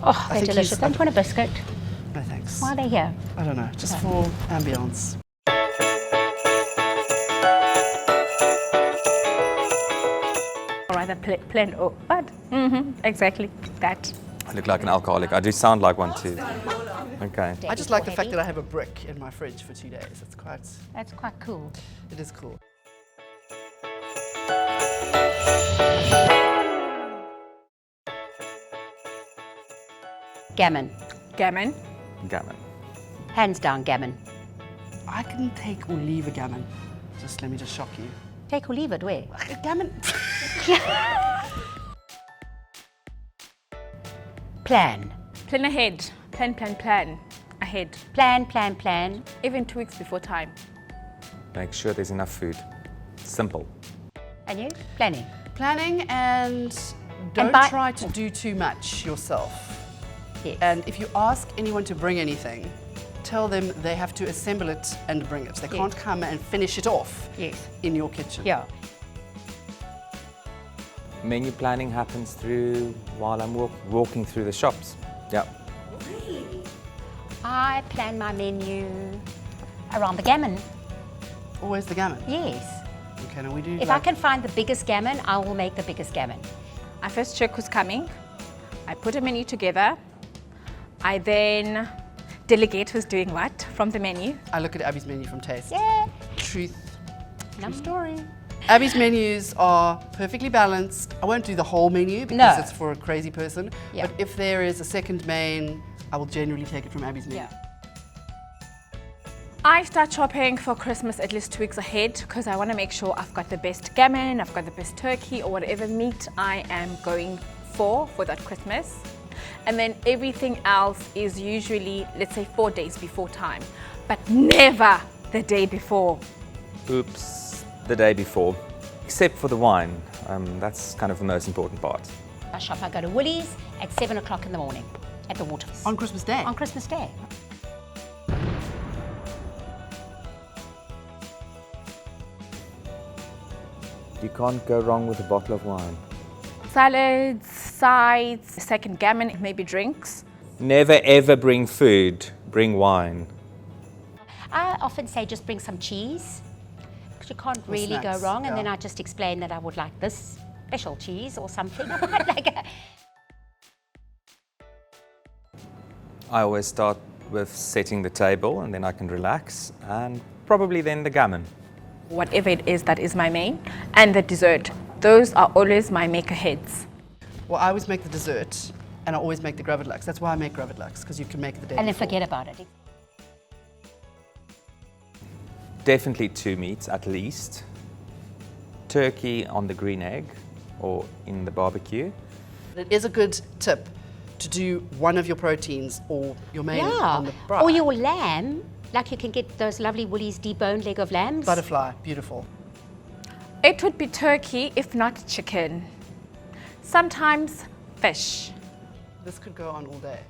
Oh, they're delicious. Don't you want a biscuit? No thanks. Why are they here? I don't know, just for ambience. Or rather plain oat. But exactly that. I look like an alcoholic. I do sound like one too. Okay. I just like the fact that I have a brick in my fridge for 2 days. That's quite cool. It is cool. Gammon. Gammon. Gammon. Hands down, gammon. I can take or leave a gammon. Let me shock you. Take or leave it, where? A gammon. Plan. Plan ahead. Plan ahead. Plan. Even 2 weeks before time. Make sure there's enough food. Simple. And you? Planning. Planning and don't try to do too much yourself. Yes. And if you ask anyone to bring anything, tell them they have to assemble it and bring it. They can't come and finish it off in your kitchen. Yeah. Menu planning happens while I'm walking through the shops. Yeah. I plan my menu around the gammon. Always the gammon? Yes. Okay, now we do. If I can find the biggest gammon, I will make the biggest gammon. I first check who's coming. I put a menu together. I then delegate who's doing what from the menu. I look at Abby's menu from Taste. Yeah. True story. Abby's menus are perfectly balanced. I won't do the whole menu because it's for a crazy person. Yeah. But if there is a second main, I will generally take it from Abby's menu. Yeah. I start shopping for Christmas at least 2 weeks ahead because I want to make sure I've got the best gammon, I've got the best turkey or whatever meat I am going for that Christmas. And then everything else is usually, let's say, 4 days before time, but never the day before. Oops, the day before. Except for the wine. That's kind of the most important part. I go to Woolies at 7 o'clock in the morning at the Waterfall. On Christmas Day? On Christmas Day. You can't go wrong with a bottle of wine. Salads, sides, second gammon, maybe drinks. Never ever bring food, bring wine. I often say just bring some cheese, because you can't really go wrong. And then I just explain that I would like this special cheese or something. I always start with setting the table and then I can relax, and probably then the gammon. Whatever it is that is my main, and the dessert. Those are always my maker heads. Well, I always make the dessert, and I always make the gravidlux. That's why I make gravidlux, because you can make it the day And then before. forget about it. Definitely 2 meats at least. Turkey on the green egg or in the barbecue. It is a good tip to do one of your proteins or your main on the braai. Or your lamb, like you can get those lovely Woolies deboned leg of lambs. Butterfly, beautiful. It would be turkey, if not chicken. Sometimes fish. This could go on all day.